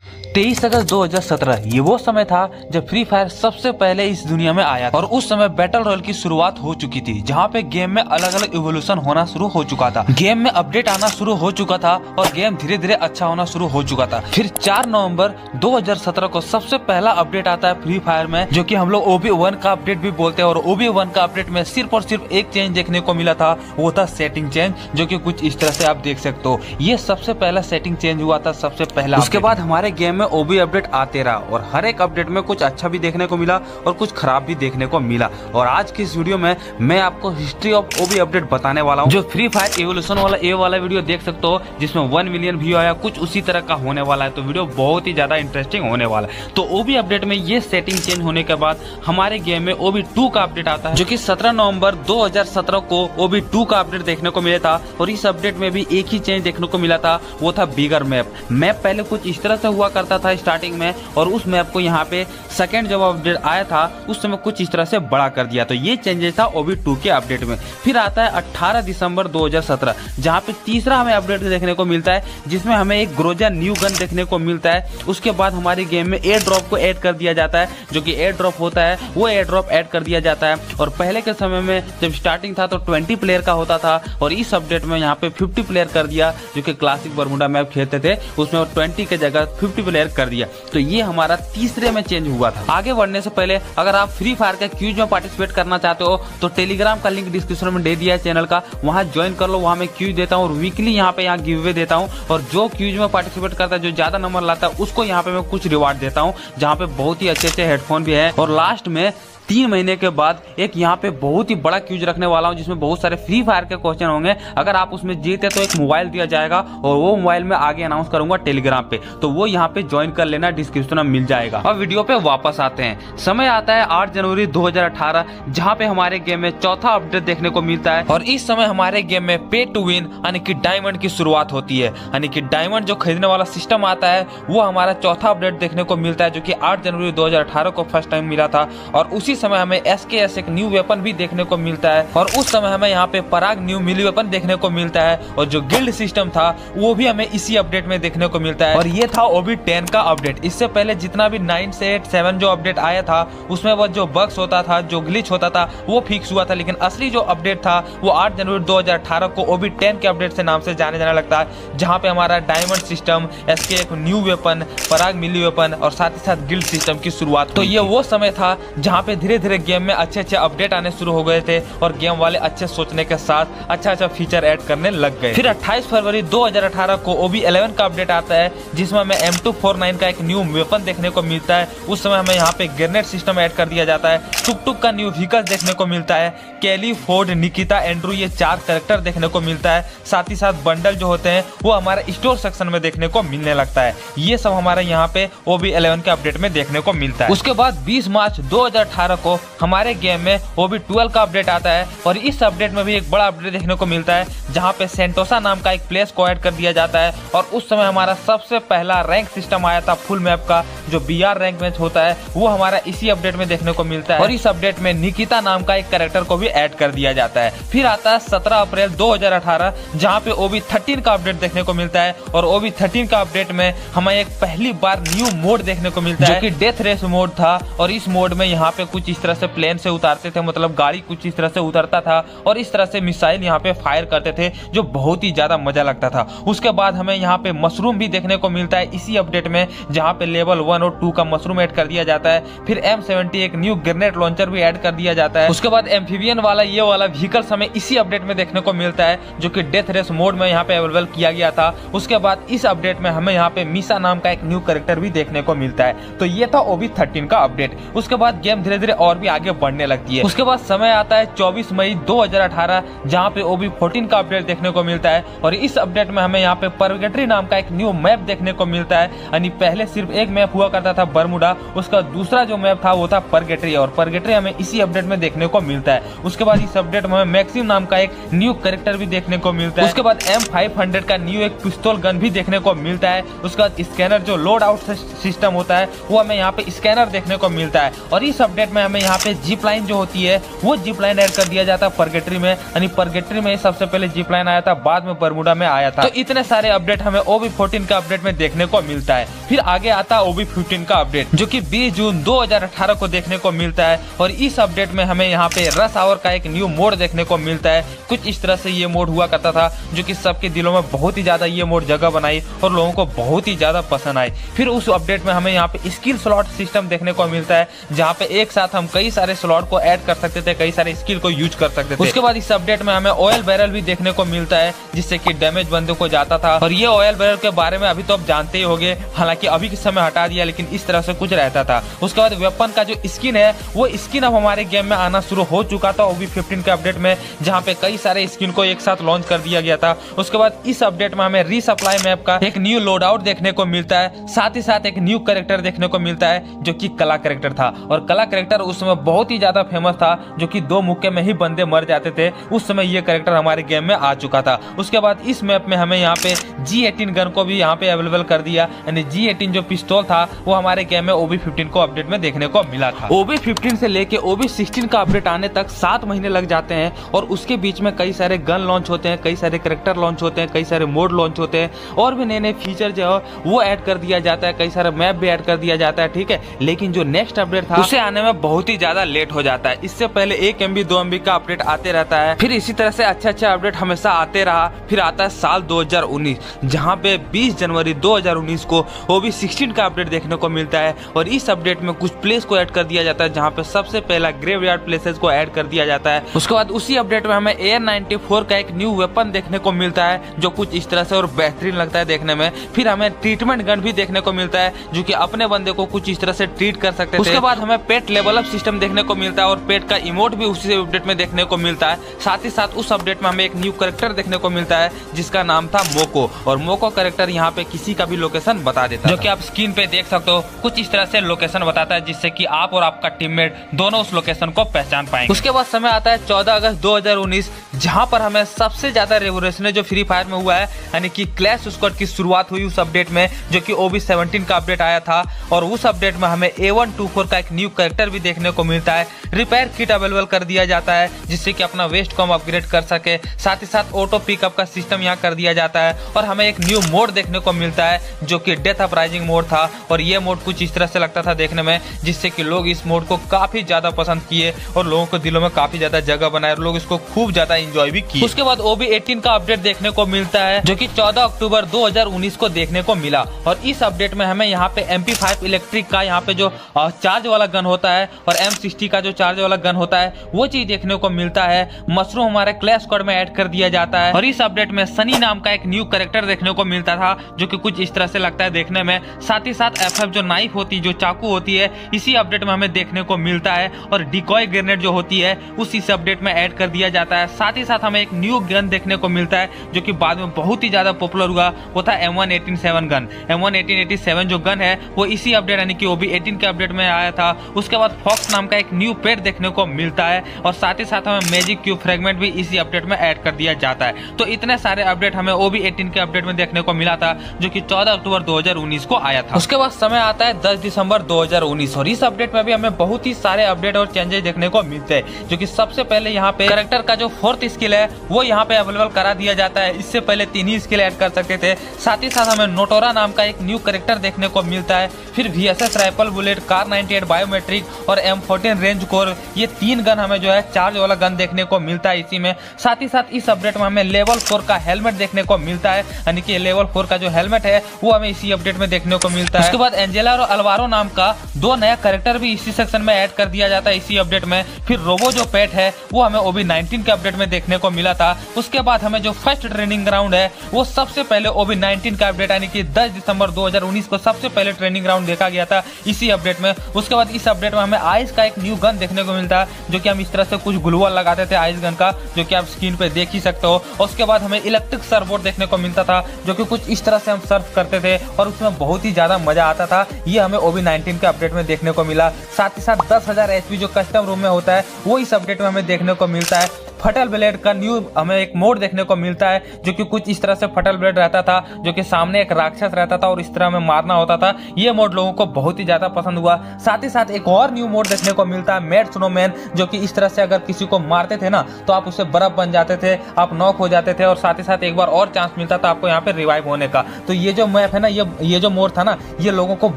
23 अगस्त 2017 ये वो समय था जब फ्री फायर सबसे पहले इस दुनिया में आया और उस समय बैटल रॉयल की शुरुआत हो चुकी थी, जहाँ पे गेम में अलग अलग इवोल्यूशन होना शुरू हो चुका था। गेम में अपडेट आना शुरू हो चुका था और गेम धीरे धीरे अच्छा होना शुरू हो चुका था। फिर 4 नवंबर 2017 को सबसे पहला अपडेट आता है फ्री फायर में, जो कि हम लोग OB1 का अपडेट भी बोलते हैं। और OB1 का अपडेट में सिर्फ और सिर्फ एक चेंज देखने को मिला था, वो था सेटिंग चेंज, जो कि कुछ इस तरह से आप देख सकते हो। ये सबसे पहला सेटिंग चेंज हुआ था सबसे पहला। उसके बाद हमारे गेम में OB अपडेट आते रहा और हर एक अपडेट में कुछ अच्छा भी देखने को मिला और कुछ खराब भी देखने को मिला। और आज की इस वीडियो में मैं आपको हिस्ट्री ऑफ OB अपडेट बताने वाला हूँ। जो फ्री फायर एवोल्यूशन वाला ये वाला वीडियो देख सकते हो, जिसमें 1 मिलियन व्यू आया, कुछ उसी तरह का होने वाला है। तो वीडियो बहुत ही ज्यादा इंटरेस्टिंग होने वाला है। तो OB अपडेट में ये सेटिंग चेंज होने के बाद हमारे गेम में OB2 का अपडेट आता है, जो कि 17 नवंबर 2017 को OB2 का अपडेट देखने को मिला था। और इस अपडेट में भी एक ही चेंज देखने को मिला था, वो था बिगर मैप। मैप पहले कुछ इस तरह से हुआ करता था स्टार्टिंग में, और उस मैप को यहाँ पे सेकंड जब अपडेट आया था उस समय कुछ इस तरह से बड़ा कर दिया। तो ये चेंजेस था OB2 के अपडेट में। फिर आता है 18 दिसंबर 2017, जहाँ पे तीसरा हमें अपडेट देखने को मिलता है, जिसमें हमें एक ग्रोजा न्यू गन देखने को मिलता है। उसके बाद हमारे गेम में एयर ड्रॉप को ऐड कर दिया जाता है, जो कि एयर ड्रॉप होता है वो एयर ड्रॉप ऐड कर दिया जाता है। और पहले के समय में जब स्टार्टिंग था तो 20 प्लेयर का होता था, और इस अपडेट में यहाँ पे 50 प्लेयर कर दिया, जो कि क्लासिक बरमुडा मैप खेलते थे उसमें 20 के जगह 50 प्लेयर कर दिया। तो ये हमारा तीसरे में चेंज हुआ था। आगे बढ़ने से पहले अगर आप फ्री फायर के क्यूज में पार्टिसिपेट करना चाहते हो तो टेलीग्राम का लिंक डिस्क्रिप्शन में दे दिया है चैनल का, वहां ज्वाइन कर लो। वहां मैं क्यूज देता हूँ और वीकली यहाँ पे गिव अवे देता हूँ। और जो क्यूज में पार्टिसिपेट करता है, जो ज्यादा नंबर लाता है, उसको यहाँ पे मैं कुछ रिवार्ड देता हूँ, जहाँ पे बहुत ही अच्छे अच्छे हेडफोन भी है। और लास्ट में 3 महीने के बाद एक यहाँ पे बहुत ही बड़ा क्यूज रखने वाला हूँ, जिसमें बहुत सारे फ्री फायर के क्वेश्चन होंगे। अगर आप उसमें जीते तो एक मोबाइल दिया जाएगा, और वो मोबाइल में आगे अनाउंस करूंगा टेलीग्राम पे, तो वो यहाँ पे ज्वाइन कर लेना, डिस्क्रिप्शन में मिल जाएगा। अब वीडियो पे वापस आते हैं। समय आता है 8 जनवरी 2018, जहाँ पे हमारे गेम में चौथा अपडेट देखने को मिलता है। और इस समय हमारे गेम में पे टू विन यानी कि डायमंड की शुरुआत होती है, यानी कि डायमंड जो खरीदने वाला सिस्टम आता है वो हमारा चौथा अपडेट देखने को मिलता है, जो की 8 जनवरी 2018 को फर्स्ट टाइम मिला था। और उसी समय हमें SKS एक न्यू वेपन भी देखने को मिलता है, और उस समय हमें यहाँ पे पराग न्यू मिली वेपन देखने को मिलता है। और जो गिल्ड सिस्टम था वो भी हमें इसी अपडेट में देखने को मिलता है। और ये था OB10 का अपडेट। इससे पहले जितना भी 9 से 8 7 जो अपडेट आया था उसमें वो जो बग्स होता था, जो ग्लिच होता था, वो फिक्स हुआ था। लेकिन असली जो अपडेट था वो 8 जनवरी 2018 को OB10 के अपडेट से नाम से जाने जाने लगता है, जहाँ पे हमारा diamond system, SKS new weapon, Parag मिली वेपन और साथ ही साथ गिल्ड सिस्टम की शुरुआत। तो ये वो समय था जहाँ पे धीरे धीरे गेम में अच्छे अच्छे अपडेट आने शुरू हो गए थे, और गेम वाले अच्छे सोचने के साथ अच्छा अच्छा फीचर ऐड करने लग गए। फिर 28 फरवरी 2018 को OB11 का अपडेट आता है, जिसमें हमें M249 का एक न्यू वेपन देखने को मिलता है। उस समय हमें यहाँ पे ग्रेनेड सिस्टम ऐड कर दिया जाता है, टुक टुक का न्यू व्हीकल देखने को मिलता है, कैली, फोर्ड, निकिता, एंड्रू, ये 4 कैरेक्टर देखने को मिलता है। साथ ही साथ बंडल जो होते हैं वो हमारे स्टोर सेक्शन में देखने को मिलने लगता है। ये सब हमारे यहाँ पे OB11 के अपडेट में देखने को मिलता है। उसके बाद 20 मार्च 2018 को हमारे गेम में OB12 का अपडेट आता है, और इस अपडेट में भी एक बड़ा अपडेट देखने को मिलता है, जहां पे सेंटोसा नाम का एक प्लेस को ऐड कर दिया जाता है। और उस समय हमारा सबसे पहला रैंक सिस्टम आया था फुल मैप का, जो BR रैंक मैच होता है, वो हमारा इसी अपडेट में देखने को मिलता है। और इस अपडेट में निकिता नाम का एक कैरेक्टर को भी ऐड कर दिया जाता है। फिर आता है 17 अप्रैल 2018, जहाँ पे OB13 का अपडेट देखने को मिलता है। और OB13 का अपडेट में हमें एक पहली बार न्यू मोड देखने को मिलता है, जो कि डेथ रेस मोड था। और इस मोड में यहाँ पे कुछ इस तरह से प्लेन से उतारते थे, मतलब गाड़ी कुछ इस तरह से उतरता था, और इस तरह से मिसाइल यहाँ पे फायर करते थे, जो बहुत ही ज्यादा मजा लगता था। उसके बाद हमें यहाँ पे मशरूम भी देखने को मिलता है इसी अपडेट में, जहाँ पे लेवल 1 और 2 का मशरूम ऐड कर दिया जाता है। फिर M70 एक न्यू ग्रेनेड लॉन्चर भी ऐड कर दिया जाता है। उसके बाद एम्फीबियन वाला ये वाला व्हीकल्स हमें इसी अपडेट में देखने को मिलता है, जो कि डेथ रेस मोड में यहाँ पे अवेलेबल किया गया था। उसके बाद इस अपडेट में हमें यहाँ पे मीसा नाम का एक न्यू कैरेक्टर भी देखने को मिलता है। तो ये था OB13 का अपडेट। उसके बाद गेम धीरे धीरे और भी आगे बढ़ने लगती है। उसके बाद समय आता है 24 मई 2018, जहाँ पे OB14 का अपडेट देखने को मिलता है। और इस अपडेट में हमें यहाँ पे परगेटरी नाम का एक न्यू मैप देखने को मिलता है, यानी पहले सिर्फ एक मैप हुआ करता था बरमुडा। उसका दूसरा जो मैप था वो था परगेटरी, और परगेटरी हमें इसी अपडेट में देखने को मिलता है। उसके बाद इस अपडेट में हमें मैक्सिम नाम का एक न्यू कैरेक्टर भी देखने को मिलता है। उसके बाद M500 का न्यू एक पिस्तौल गन भी देखने को मिलता है। उसके बाद स्कैनर जो लोड आउट सिस्टम होता है वो हमें यहाँ पे स्कैनर देखने को मिलता है। और इस अपडेट में हमें यहाँ पे जिप लाइन जो होती है वो जिप लाइन ऐड कर दिया जाता है परगेटरी में, यानी परगेटरी में सबसे पहले जिप लाइन आया था, बाद में बरमुडा में आया था। तो इतने सारे अपडेट हमें OB14 का अपडेट में देखने को मिलता है। फिर आगे आता है OB15 का अपडेट जो कि 20 जून 2018 को देखने को मिलता है। और इस अपडेट में हमें यहाँ पे रश आवर का एक न्यू मोड देखने को मिलता है। कुछ इस तरह से ये मोड हुआ करता था जो कि सबके दिलों में बहुत ही ज्यादा ये मोड जगह बनाई और लोगों को बहुत ही ज्यादा पसंद आई। फिर उस अपडेट में हमें यहाँ पे स्किल स्लॉट सिस्टम देखने को मिलता है जहाँ पे एक साथ हम कई सारे स्लॉट को ऐड कर सकते थे, कई सारे स्किल को यूज कर सकते थे। उसके बाद इस अपडेट में हमें ऑयल बैरल भी देखने को मिलता है जिससे कि डैमेज बंदे को जाता था। और ये ऑयल बैरल के बारे में अभी तो आप जानते ही होंगे, हालांकि अभी के समय हटा दिया, लेकिन इस तरह से कुछ रहता था। उसके बाद वेपन का जो स्किन है वो स्किन अब हमारे गेम में आना शुरू हो चुका था OB15 के अपडेट में, जहाँ पे कई सारे स्किन को एक साथ लॉन्च कर दिया गया था। उसके बाद इस अपडेट में हमें रीसप्लाई मैप का एक न्यू लोड आउट देखने को मिलता है, साथ ही साथ एक न्यू कैरेक्टर देखने को मिलता है जो कि कला कैरेक्टर था। और कला कैरेक्टर उस समय बहुत ही ज्यादा फेमस था, जो कि 2 मुक्के में ही बंदे मर जाते थे। उस समय ये कैरेक्टर हमारे गेम में आ चुका था। उसके बाद इस मैप में हमें यहाँ पे G18 गन को भी यहाँ पे अवेलेबल कर दिया, यानी G18 जो पिस्तौल था वो हमारे गेम में OB15 को अपडेट में देखने को मिला था। OB15 से लेके OB16 का अपडेट आने तक 7 महीने लग जाते हैं और उसके बीच में कई सारे गन लॉन्च होते हैं, कई सारे कैरेक्टर लॉन्च होते हैं, कई सारे मोड लॉन्च होते हैं और भी नए नए फीचर जो है वो ऐड कर दिया जाता है, कई सारे मैप भी ऐड कर दिया जाता है, ठीक है। लेकिन जो नेक्स्ट अपडेट था उसे आने में बहुत ही ज्यादा लेट हो जाता है। इससे पहले 1 MB 2 MB का अपडेट आते रहता है, फिर इसी तरह से अच्छा अपडेट हमेशा आते रहा। फिर आता है साल 2019 जहाँ पे 20 जनवरी 2019 को OB16 का अपडेट देखने को मिलता है। और इस अपडेट में कुछ प्लेस को ऐड कर दिया जाता है, जहाँ पे सबसे पहला ग्रेवयार्ड प्लेसेस को ऐड कर दिया जाता है। उसके बाद उसी अपडेट में हमें AR-94 का एक न्यू वेपन देखने को मिलता है जो कुछ इस तरह से और बेहतरीन लगता है देखने में। फिर हमें ट्रीटमेंट गन भी देखने को मिलता है जो कि अपने बंदे को कुछ इस तरह से ट्रीट कर सकते थे। उसके बाद हमें पेट लेवल अप सिस्टम देखने को मिलता है और पेट का इमोट भी उसी अपडेट में देखने को मिलता है। साथ ही साथ उस अपडेट में हमें एक न्यू कैरेक्टर देखने को मिलता है जिसका नाम था मोको, और मोको कैरेक्टर यहाँ पे किसी का भी लोकेशन बता देता है, जो कि आप स्क्रीन पे देख सकते हो। कुछ इस तरह से लोकेशन बताता है जिससे कि आप और आपका टीममेट दोनों उस लोकेशन को पहचान पाएंगे। उसके बाद समय आता है 14 अगस्त 2019 जहां पर हमें सबसे ज्यादा रेवोल्यूशन जो फ्री फायर में हुआ है, यानी कि क्लैश स्क्वाड की शुरुआत हुई उस अपडेट में जो कि OB17 का अपडेट आया था। और उस अपडेट में हमें A124 का एक न्यू कैरेक्टर भी देखने को मिलता है। रिपेयर किट अवेलेबल कर दिया जाता है जिससे कि अपना वेस्ट को हम अपग्रेड कर सके। साथ ही साथ ऑटो पिकअप का सिस्टम यहाँ कर दिया जाता है और हमें एक न्यू मोड देखने को मिलता है जो कि डेथ अपराइजिंग मोड था। और ये मोड कुछ इस तरह से लगता था देखने में जिससे कि लोग इस मोड को काफी ज्यादा पसंद किए और लोगों के दिलों में काफी ज्यादा जगह बनाए और लोग इसको खूब ज्यादा एंजॉय भी किए। उसके बाद OB18 का अपडेट देखने को मिलता है जो कि 14 अक्टूबर 2019 को देखने को मिला। और इस अपडेट में हमें यहाँ पे MP5 इलेक्ट्रिक का यहाँ पे जो चार्ज वाला गन होता है और M60 का जो चार्ज वाला गन होता है वो चीज देखने को मिलता है। मशरूम हमारे क्लैश स्क्वाड में ऐड कर दिया जाता है। और इस अपडेट में सनी नाम का एक न्यू कैरेक्टर देखने को मिलता था जो कि कुछ इस तरह से लगता है देखने में। साथ ही साथ FF जो नाइफ होती है, जो चाकू होती है, इसी अपडेट में हमें देखने को मिलता है। और डिकॉय ग्रेनेड जो होती है उस इस अपडेट में ऐड कर दिया जाता है। साथ ही साथ हमें एक न्यू गन देखने को मिलता है जो कि बाद में बहुत ही ज्यादा पॉपुलर हुआ, वो था M187 गन। M187 जो गन है वो इसी अपडेट यानी कि OB18 के अपडेट में आया था। उसके बाद फॉक्स नाम का एक न्यू पेट देखने को मिलता है और साथ ही साथ हमें मैजिक क्यूब फ्रेगमेंट भी इसी अपडेट में ऐड कर दिया जाता है। तो इतने सारे अपडेट हमें OB18 के अपडेट में देखने को मिला था जो कि 14 अक्टूबर 2019 को आया था। उसके बाद समय आता है 10 दिसंबर 2019 और इस अपडेट में भी हमें बहुत ही सारे अपडेट और चेंजेस देखने को मिलते हैं। जो कि सबसे पहले यहाँ पे कैरेक्टर का जो 4th स्किल है वो यहाँ पे अवेलेबल करा दिया जाता है। इससे पहले 3 ही स्किल ऐड कर सकते थे। साथ ही साथ हमें नोटोरा नाम का एक न्यू कैरेक्टर देखने को मिलता है। फिर VSS rifle bullet, car 98 biometric और M14 रेंज कोर, ये 3 गन हमें जो है चार्ज वाला गन देखने को मिलता है इसी में। साथ ही साथ इस अपडेट में हमें लेवल 4 का हेलमेट देखने को मिलता है, यानी कि लेवल 4 का जो हेलमेट है वो हमें इसी अपडेट में देखने को मिलता है। उसके बाद एंजेला और अल्वारो नाम का 2 नया कैरेक्टर भी इसी सेक्शन में ऐड कर दिया जाता है इसी अपडेट में। फिर रोबो जो पेट है वो हमें OB19 के अपडेट में देखने को मिला था। उसके बाद हमें जो फर्स्ट ट्रेनिंग ग्राउंड है वो सबसे पहले OB19 का अपडेट यानी कि 10 दिसंबर 2019 को सबसे पहले ट्रेनिंग ग्राउंड देखा गया था इसी अपडेट में। उसके बाद इस अपडेट में हमें आइस का एक न्यू गन देखने को मिलता है जो कि हम इस तरह से कुछ ग्लूवॉल लगाते थे आइस गन का, जो कि आप स्क्रीन पे देख ही सकते हो। उसके बाद हमें इलेक्ट्रिक सर्वबोर्ड देखने को मिलता था जो कि कुछ इस तरह से हम सर्फ करते थे और उसमें बहुत ही ज्यादा मजा आता था ये हमें OB19 के अपडेट में देखने को मिला। साथ ही साथ 10,000 HP जो कस्टम रूम में होता है वो इस अपडेट में हमें देखने को मिलता है। फटल ब्लेड का न्यू हमें एक मोड देखने को मिलता है जो कि कुछ इस तरह से फटल ब्लेड रहता था, जो कि सामने एक राक्षस रहता था और इस तरह हमें मारना होता था। ये मोड लोगों को बहुत ही ज्यादा पसंद हुआ। साथ ही साथ एक और न्यू मोड देखने को मिलता है मेड स्नोमैन, जो कि इस तरह से अगर किसी को मारते थे ना तो आप उससे बर्फ बन जाते थे, आप नॉक हो जाते थे और साथ ही साथ एक बार और चांस मिलता था आपको यहाँ पे रिवाइव होने का। तो ये जो मैप है ना, ये जो मोड था ना, ये लोगों को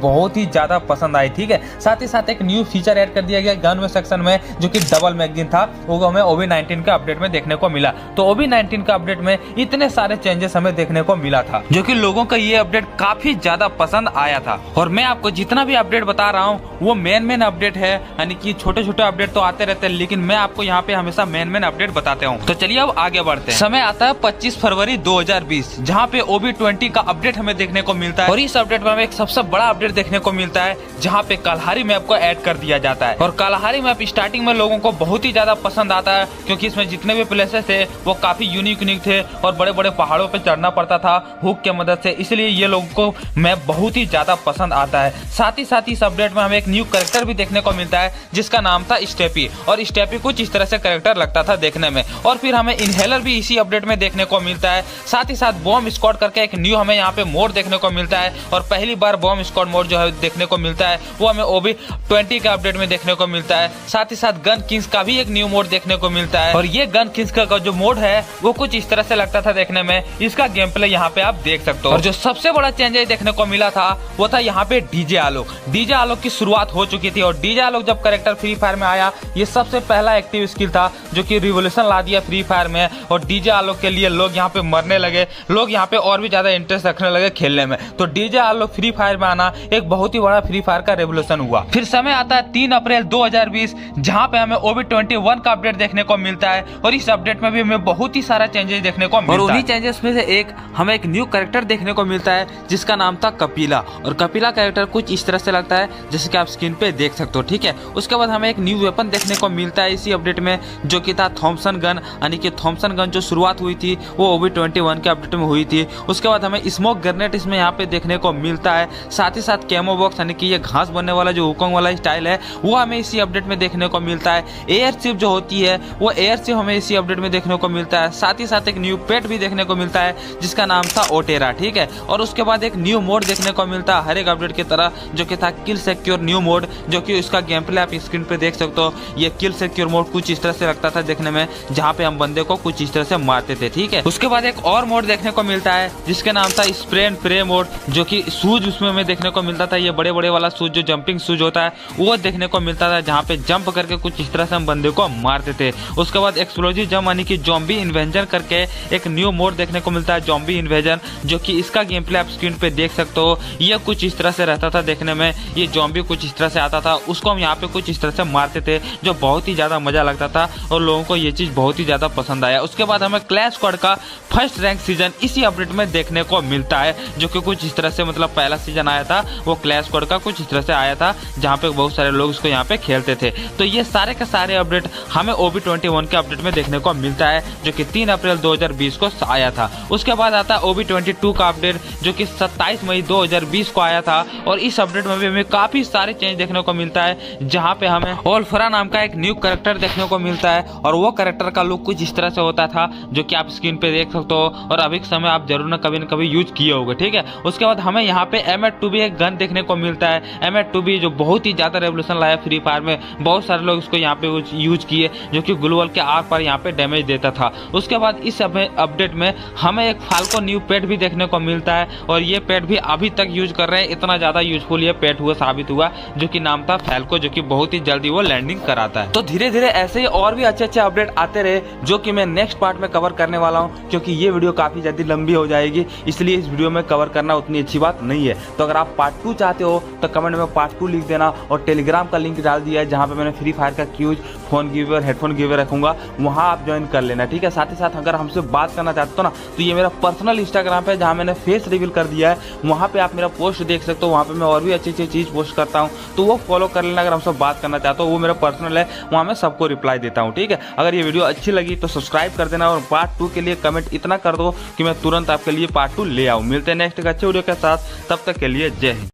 बहुत ही ज्यादा पसंद आई। ठीक है, साथ ही साथ एक न्यू फीचर ऐड कर दिया गया गन में सेक्शन में, जो कि डबल मैगजीन था, वो हमें OB19 के अपडेट में देखने को मिला। तो OB19 का अपडेट में इतने सारे चेंजेस हमें देखने को मिला था, जो कि लोगों का ये अपडेट काफी ज्यादा पसंद आया था। और मैं आपको जितना भी अपडेट बता रहा हूँ वो मेन अपडेट है, यानी कि छोटे छोटे अपडेट तो आते रहते हैं, लेकिन मैं आपको यहाँ पे हमेशा मेन अपडेट बताते हूँ। तो चलिए अब आगे बढ़ते हैं। समय आता है 25 फरवरी 2020, जहाँ पे OB20 का अपडेट हमें देखने को मिलता है। और इस अपडेट में हमें एक सबसे बड़ा अपडेट देखने को मिलता है, जहाँ पे कलहारी मैप को ऐड कर दिया जाता है। और कलहारी मैप स्टार्टिंग में लोगों को बहुत ही ज्यादा पसंद आता है, क्योंकि इसमें जितने भी प्लेसेस थे वो काफी यूनिक थे और बड़े बड़े पहाड़ों पे चढ़ना पड़ता था हुक के मदद से, इसलिए ये लोगों को मैप बहुत ही ज्यादा पसंद आता है। साथ ही इस अपडेट में हमें एक न्यू कैरेक्टर भी देखने को मिलता है, जिसका नाम था स्टेपी। और स्टेपी कुछ इस तरह से कैरेक्टर लगता था देखने में। और फिर हमें इनहेलर भी इसी अपडेट में देखने को मिलता है। साथ ही साथ बॉम्ब स्क्वाड करके एक न्यू हमें यहाँ पे मोड देखने को मिलता है। और पहली बार बॉम्ब स्क्वाड मोड जो है देखने को मिलता है वो हमें OB20 के अपडेट में देखने को मिलता है। साथ ही साथ गन किंग्स का भी एक न्यू मोड देखने को मिलता है। और ये गन किंग्स का जो मोड है वो कुछ इस तरह से लगता था देखने में। इसका गेम प्ले यहाँ पे आप देख सकते हो। और जो सबसे बड़ा चेंज देखने को मिला था वो था यहाँ पे डीजे आलोक। डीजे आलोक की शुरुआत हो चुकी थी और डीजे आलोक जब कैरेक्टर फ्री फायर में आया, ये सबसे पहला एक्टिव स्किल था जो कि रिवोल्यूशन ला दिया फ्री फायर में। और डीजे आलोक के लिए लोग यहाँ पे मरने लगे, लोग यहाँ पे और भी ज्यादा इंटरेस्ट रखने लगे खेलने में। तो डीजे आलोक फ्री फायर में आना एक बहुत ही बड़ा फ्री फायर का रेवोल्यूशन हुआ। फिर समय आता है 3 अप्रैल 2020, जहाँ पे हमें OB21 का अपडेट देखने को मिलता है। और इस अपडेट में भी हमें बहुत ही सारा चेंजेस देखने को मिलता है। और उन्हीं चेंजेस में से एक हमें एक न्यू कैरेक्टर देखने को मिलता है, जिसका नाम था कपिला। और कपिला कैरेक्टर कुछ इस तरह से लगता है जैसे कि आप स्क्रीन पे देख सकते हो। ठीक है, उसके बाद हमें एक न्यू वेपन देखने को मिलता है इसी अपडेट में, जो कि था थॉमसन गन। यानी कि थॉमसन गन जो शुरुआत हुई थी वो OB21 के अपडेट में हुई थी। उसके बाद हमें स्मोक ग्रेनेड इसमें यहाँ पे देखने को मिलता है। साथ ही साथ कैमो बॉक्स, यानी कि ये घास बनने वाला जो हुकॉन्ग वाला स्टाइल है वो हमें इसी अपडेट में देखने को मिलता है। एयरशिप जो होती है वो एयरशिप हमें इसी अपडेट में देखने को मिलता है। साथ ही साथ एक न्यू पेट भी देखने को मिलता है जिसका नाम था ओटेरा। ठीक है, और उसके बाद एक न्यू मोड देखने को मिलता है हर एक अपडेट की तरह, जो कि था किल सिक्योर न्यू मोड, जो कि उसका गेम प्ले आप स्क्रीन पे देख सकते हो। ये किल सिक्योर मोड कुछ इस तरह से लगता था देखने में, जहाँ पे हम बंदे को कुछ इस तरह से मारते थे। ठीक है, उसके बाद एक और मोड देखने को मिलता है जिसके नाम था स्प्रे एंड प्रे मोड, जो कि शूज उसमें हमें देखने को मिलता था। ये बड़े बड़े वाला शूज जो जंपिंग शूज होता है वो देखने को मिलता था, जहाँ पे जंप करके कुछ इस तरह से हम बंदे को मारते थे। उसके बाद एक्सप्लोजिव जंप यानी कि ज़ॉम्बी इन्वेजन करके एक न्यू मोड देखने को मिलता है, ज़ॉम्बी इन्वेजन, जो कि इसका गेम प्ले आप स्क्रीन पे देख सकते हो। ये कुछ इस तरह से रहता था देखने में, ये ज़ॉम्बी कुछ इस तरह से आता था, उसको हम यहाँ पे कुछ इस तरह से मारते थे, जो बहुत ही ज़्यादा मजा लगता था और लोगों को ये चीज़ बहुत ही ज़्यादा पसंद आया। उसके बाद हमें क्लैश स्क्वाड का फर्स्ट रैंक सीजन इसी अपडेट में देखने को मिलता है, जो कि कुछ इस तरह से मतलब पहला सीजन आया था वो क्लैश स्क्वाड का कुछ इस तरह से आया था, जहाँ पे बहुत सारे लोग इसको यहाँ पे खेलते थे। तो ये सारे के सारे अपडेट हमें OB21 के अपडेट में देखने को मिलता है, जो कि 3 अप्रैल 2020 को आया था। उसके बाद आता है OB22 का अपडेट, जो कि 27 मई 2020 को आया था। और इस अपडेट में भी हमें काफी सारे चेंज देखने को मिलता है, जहाँ पे हमें ओल्फरा नाम का एक न्यू कैरेक्टर देखने को मिलता है। और वो कैरेक्टर का लुक कुछ इस तरह से होता था, जो कि आप स्क्रीन पे देख सकते हो और अभी के समय आप जरूर न कभी यूज किए होंगे। ठीक है, उसके बाद हमें यहाँ पे M8-2B एक गन देखने को मिलता है। M8-2B जो बहुत ही ज्यादा रेवोल्यूशन लाया फ्री फायर में, बहुत सारे लोग इसको यहाँ पे यूज किए, जो कि ग्लूवल के आर पर यहाँ पे डैमेज देता था। उसके बाद इस अपडेट में हमें एक फाल्को न्यू पेट भी देखने को मिलता है, और ये पेट भी अभी तक यूज कर रहे हैं, इतना ज्यादा यूजफुल ये पेट हुआ साबित हुआ, जो कि नाम था फैल्को, जो कि बहुत ही जल्दी वो लैंडिंग कराता है। तो धीरे धीरे ऐसे ही और भी अच्छे अपडेट आते रहे, जो कि मैं नेक्स्ट पार्ट में कवर करने वाला हूँ, क्योंकि ये वीडियो काफी ज्यादा लंबी हो जाएगी, इसलिए इस वीडियो में कवर करना उतनी अच्छी बात नहीं है। तो अगर आप पार्ट 2 चाहते हो तो कमेंट में पार्ट 2 लिख देना, और टेलीग्राम का लिंक डाल दिया है जहाँ पे मैंने फ्री फायर का क्यूज, फोन गिवे और हेडफोन गिवे रखूंगा, वहाँ आप ज्वाइन कर लेना। ठीक है, साथ ही साथ अगर हमसे बात करना चाहते हो ना, तो ये मेरा पर्सनल इंस्टाग्राम पे जहाँ मैंने फेस रिवील कर दिया है, वहाँ पे आप मेरा पोस्ट देख सकते हो। वहाँ पे मैं और भी अच्छी चीज पोस्ट करता हूँ, तो वो फॉलो कर लेना। अगर हमसे बात करना चाहते हो, वो मेरा पर्सनल है, वहाँ मैं सबको रिप्लाई देता हूँ। ठीक है, अगर ये वीडियो अच्छी लगी तो सब्सक्राइब कर देना, और पार्ट 2 के लिए कमेंट इतना कर दो कि मैं तुरंत आपके लिए पार्ट 2 ले आऊँ। मिलते हैं नेक्स्ट एक अच्छे वीडियो के साथ, तब तक के लिए जय हिंद।